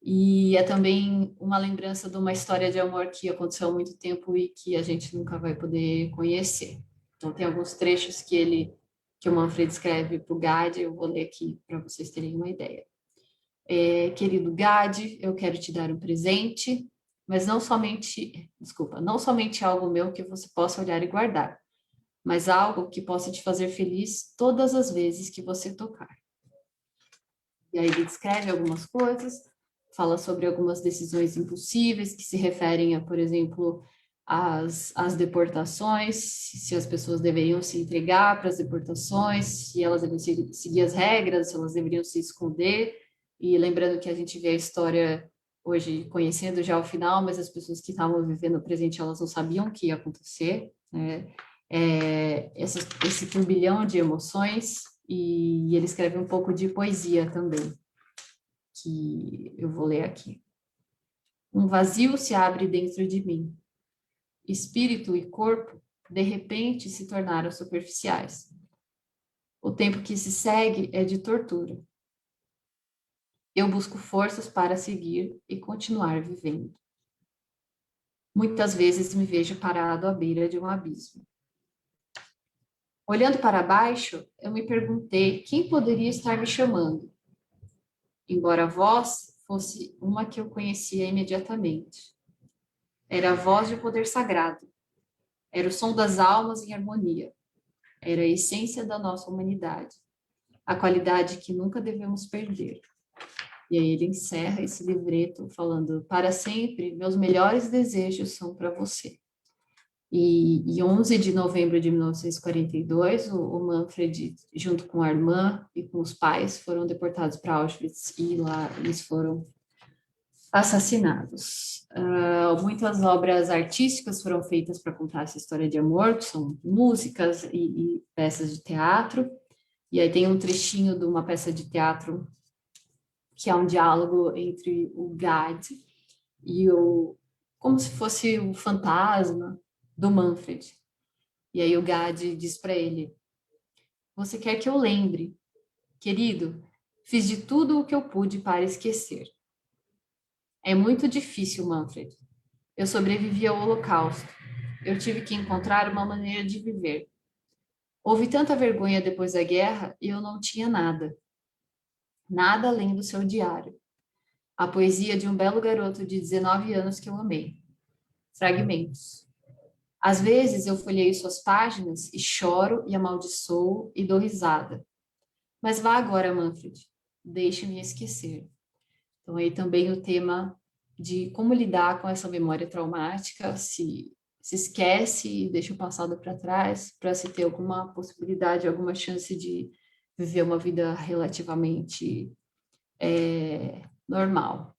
e é também uma lembrança de uma história de amor que aconteceu há muito tempo e que a gente nunca vai poder conhecer. Então, tem alguns trechos que o Manfred escreve para o Gad, eu vou ler aqui para vocês terem uma ideia. Querido Gad, eu quero te dar um presente, mas não somente algo meu que você possa olhar e guardar, mas algo que possa te fazer feliz todas as vezes que você tocar. E aí ele descreve algumas coisas, fala sobre algumas decisões impossíveis que se referem a, por exemplo, as deportações, se as pessoas deveriam se entregar para as deportações, se elas deveriam seguir as regras, se elas deveriam se esconder. E lembrando que a gente vê a história hoje conhecendo já o final, mas as pessoas que estavam vivendo o presente, elas não sabiam o que ia acontecer, né? Esse turbilhão de emoções, e ele escreve um pouco de poesia também, que eu vou ler aqui. Um vazio se abre dentro de mim. Espírito e corpo, de repente, se tornaram superficiais. O tempo que se segue é de tortura. Eu busco forças para seguir e continuar vivendo. Muitas vezes me vejo parado à beira de um abismo. Olhando para baixo, eu me perguntei quem poderia estar me chamando, embora a voz fosse uma que eu conhecia imediatamente. Era a voz de um poder sagrado. Era o som das almas em harmonia. Era a essência da nossa humanidade. A qualidade que nunca devemos perder. E aí ele encerra esse livreto falando: para sempre, meus melhores desejos são para você. E 11 de novembro de 1942, o Manfred, junto com a irmã e com os pais, foram deportados para Auschwitz e lá eles foram assassinados. Muitas obras artísticas foram feitas para contar essa história de amor, que são músicas e peças de teatro. E aí tem um trechinho de uma peça de teatro que é um diálogo entre o Gad e como se fosse o fantasma do Manfred. E aí o Gad diz para ele: você quer que eu lembre? Querido, fiz de tudo o que eu pude para esquecer. É muito difícil, Manfred. Eu sobrevivi ao Holocausto. Eu tive que encontrar uma maneira de viver. Houve tanta vergonha depois da guerra e eu não tinha nada. Nada além do seu diário. A poesia de um belo garoto de 19 anos que eu amei. Fragmentos. Às vezes eu folheio suas páginas e choro e amaldiçoo e dou risada. Mas vá agora, Manfred. Deixe-me esquecer. Então aí também o tema de como lidar com essa memória traumática, se esquece e deixa o passado para trás, para se ter alguma possibilidade, alguma chance de viver uma vida relativamente normal.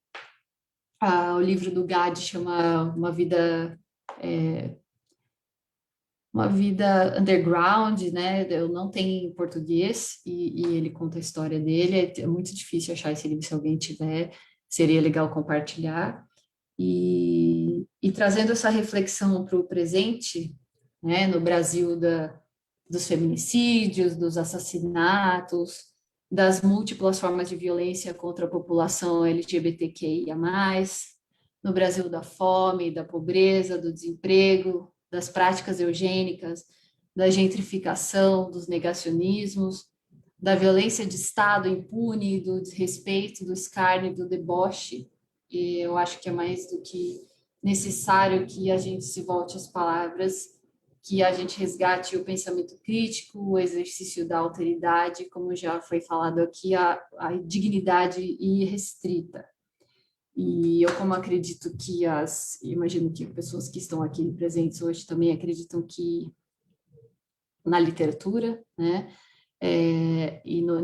O livro do Gad chama Uma Vida Underground, né? Eu não tenho em português e ele conta a história dele. É muito difícil achar esse livro, se alguém tiver, seria legal compartilhar. E trazendo essa reflexão para o presente, né? No Brasil dos feminicídios, dos assassinatos, das múltiplas formas de violência contra a população LGBTQIA+, no Brasil da fome, da pobreza, do desemprego, das práticas eugênicas, da gentrificação, dos negacionismos, da violência de Estado impune, do desrespeito, do escárnio, do deboche. E eu acho que é mais do que necessário que a gente se volte às palavras, que a gente resgate o pensamento crítico, o exercício da alteridade, como já foi falado aqui, a dignidade irrestrita. E eu, como acredito que imagino que pessoas que estão aqui presentes hoje também acreditam que na literatura, né,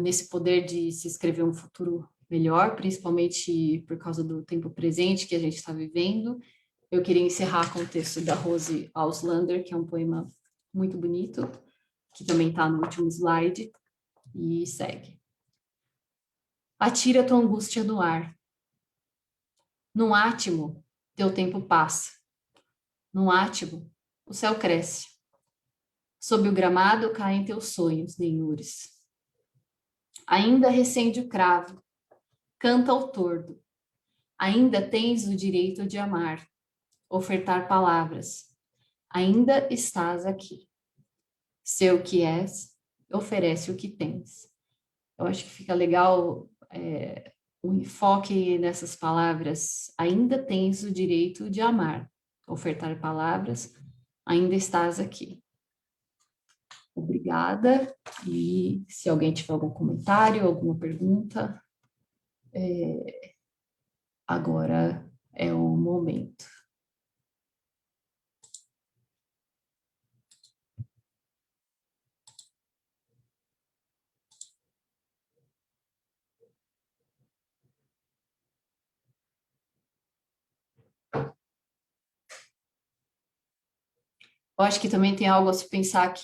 nesse poder de se escrever um futuro melhor, principalmente por causa do tempo presente que a gente está vivendo. Eu queria encerrar com o texto da Rose Auslander, que é um poema muito bonito, que também está no último slide, e segue. Atira tua angústia no ar. Num átimo, teu tempo passa. Num átimo, o céu cresce. Sob o gramado caem teus sonhos, nenhures. Ainda recende o cravo, canta o tordo. Ainda tens o direito de amar, ofertar palavras. Ainda estás aqui. Ser o que és, oferece o que tens. Eu acho que fica legal o enfoque nessas palavras. Ainda tens o direito de amar, ofertar palavras. Ainda estás aqui. Obrigada. E se alguém tiver algum comentário, alguma pergunta, agora é o momento. Eu acho que também tem algo a se pensar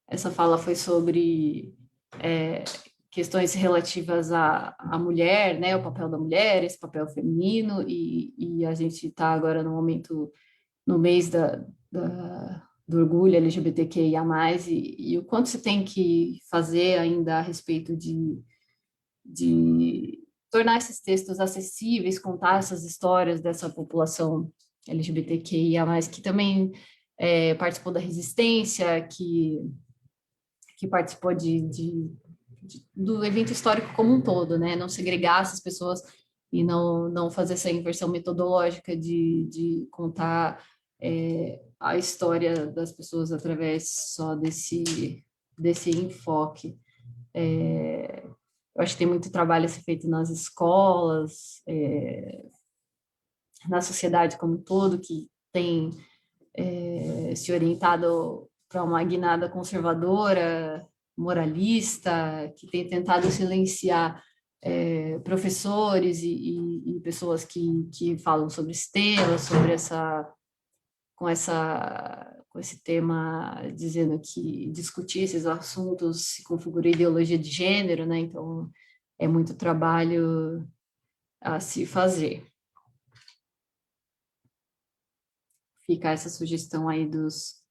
essa fala foi sobre questões relativas à mulher, né, o papel da mulher, esse papel feminino, e a gente está agora no momento, no mês do orgulho LGBTQIA+, e o quanto se tem que fazer ainda a respeito de tornar esses textos acessíveis, contar essas histórias dessa população LGBTQIA+, que também participou da resistência, que participou do evento histórico como um todo, né? Não segregar essas pessoas e não fazer essa inversão metodológica de contar a história das pessoas através só desse enfoque. Eu acho que tem muito trabalho a ser feito nas escolas, na sociedade como um todo, que tem se orientado para uma guinada conservadora, moralista, que tem tentado silenciar professores e pessoas que falam sobre esse tema, sobre com esse tema dizendo que discutir esses assuntos se configura ideologia de gênero, né? Então, é muito trabalho a se fazer. Fica essa sugestão aí dos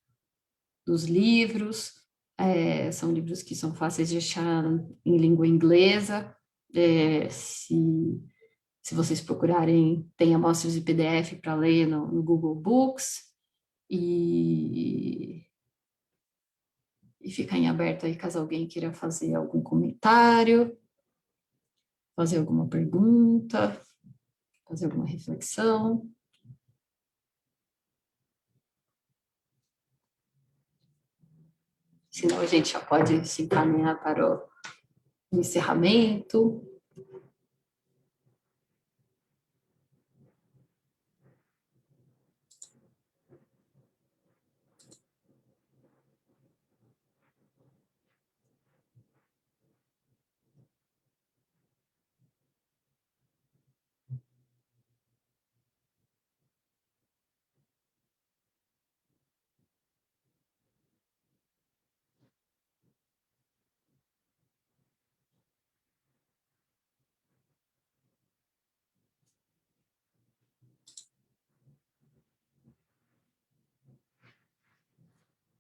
livros, são livros que são fáceis de achar em língua inglesa, se vocês procurarem, tem amostras de PDF para ler no Google Books, e fica em aberto aí caso alguém queira fazer algum comentário, fazer alguma pergunta, fazer alguma reflexão. Senão a gente já pode se encaminhar para o encerramento.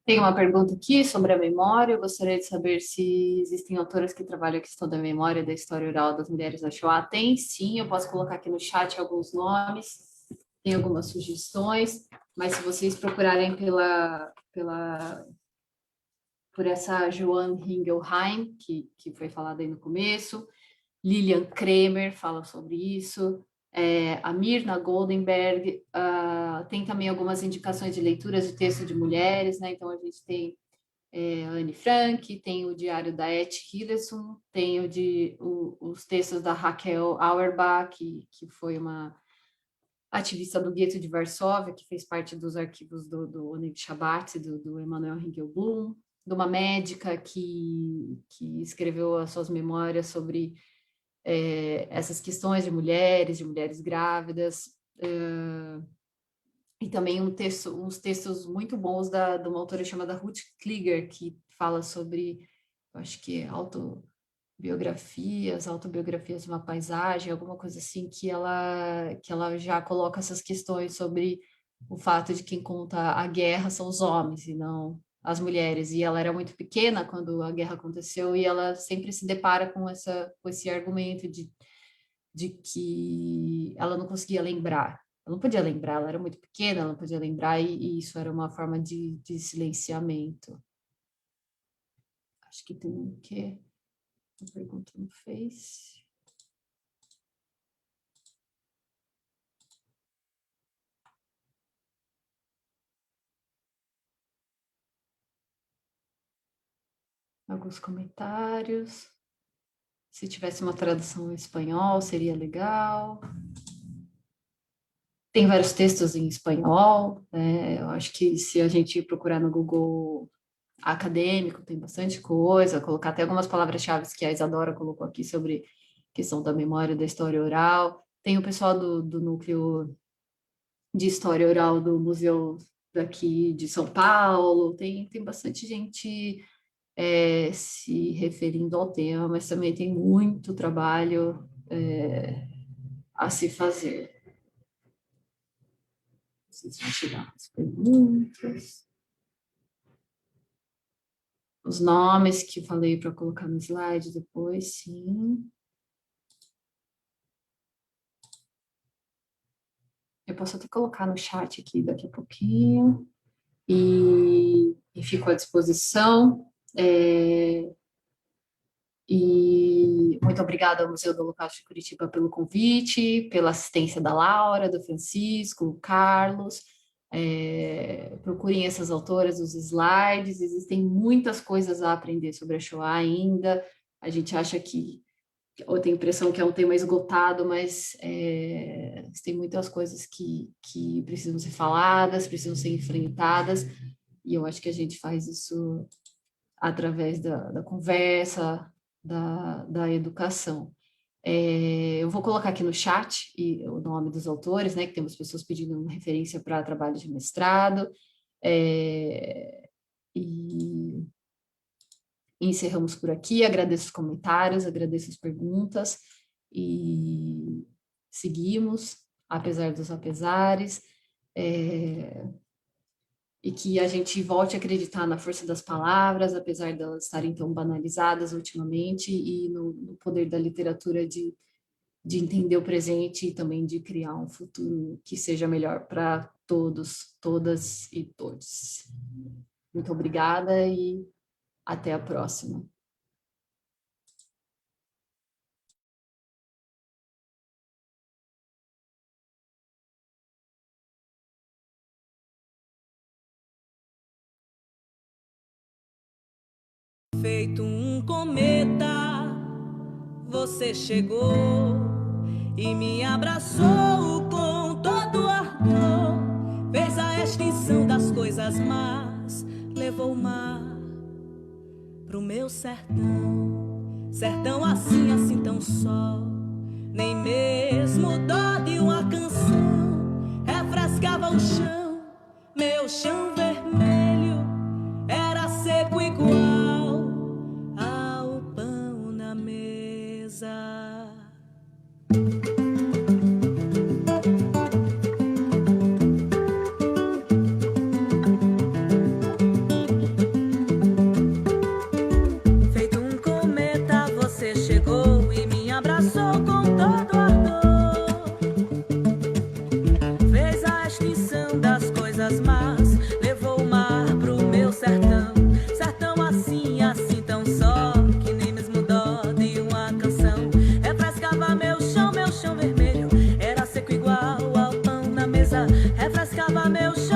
Tem uma pergunta aqui sobre a memória. Eu gostaria de saber se existem autoras que trabalham a questão da memória da história oral das mulheres da Shoah. Tem, sim. Eu posso colocar aqui no chat alguns nomes. Tem algumas sugestões. Mas se vocês procurarem por essa Joanne Hingelheim, que foi falada aí no começo, Lilian Kremer fala sobre isso, a Mirna Goldenberg, tem também algumas indicações de leituras de texto de mulheres, né? Então a gente tem a Anne Frank, tem o diário da Etty Hillesum, tem os textos da Raquel Auerbach, que foi uma ativista do gueto de Varsóvia, que fez parte dos arquivos do Oniv Shabbat, do Emanuel Ringelblum, de uma médica que escreveu as suas memórias sobre essas questões de mulheres grávidas, e também uns textos muito bons de uma autora chamada Ruth Klieger, que fala sobre, eu acho que autobiografias de uma paisagem, alguma coisa assim, que ela já coloca essas questões sobre o fato de quem conta a guerra são os homens e não as mulheres. E ela era muito pequena quando a guerra aconteceu e ela sempre se depara com esse argumento de que ela não conseguia lembrar. Ela não podia lembrar, ela era muito pequena, ela não podia lembrar e isso era uma forma de silenciamento. Acho que tem o quê? Uma pergunta no Face. Alguns comentários. Se tivesse uma tradução em espanhol, seria legal. Tem vários textos em espanhol. Eu acho que se a gente procurar no Google acadêmico, tem bastante coisa. Colocar até algumas palavras-chave que a Isadora colocou aqui sobre questão da memória, da história oral. Tem o pessoal do núcleo de história oral do museu daqui de São Paulo. Tem bastante gente se referindo ao tema, mas também tem muito trabalho a se fazer. Vocês vão tirar as perguntas. Os nomes que falei para colocar no slide depois, sim. Eu posso até colocar no chat aqui daqui a pouquinho. E fico à disposição. E muito obrigada ao Museu do Holocausto de Curitiba pelo convite, pela assistência da Laura, do Francisco, do Carlos. Procurem essas autoras, os slides, existem muitas coisas a aprender sobre a Shoah ainda. A gente acha que, ou tem a impressão que é um tema esgotado, mas tem muitas coisas que precisam ser faladas, precisam ser enfrentadas, e eu acho que a gente faz isso através da conversa, da educação. Eu vou colocar aqui no chat o nome dos autores, né, que temos pessoas pedindo uma referência para trabalho de mestrado, e encerramos por aqui. Agradeço os comentários, agradeço as perguntas, e seguimos, apesar dos apesares, e que a gente volte a acreditar na força das palavras, apesar de elas estarem tão banalizadas ultimamente, e no poder da literatura de entender o presente e também de criar um futuro que seja melhor para todos, todas e todos. Muito obrigada e até a próxima. Feito um cometa, você chegou e me abraçou com todo ardor. Fez a extinção das coisas más, levou o mar pro meu sertão. Sertão assim, assim tão só, nem mesmo dó de uma canção refrescava o chão. Meu chão vermelho era seco igual ao pão na mesa. Feito um cometa, você chegou e me abraçou com todo ardor. Fez a extinção das coisas más, levou o mar pro meu sertão. Sertão assim, assim tão só, que nem mesmo dó de uma canção refrescava meu chão vermelho era seco igual ao pão na mesa. Refrescava meu chão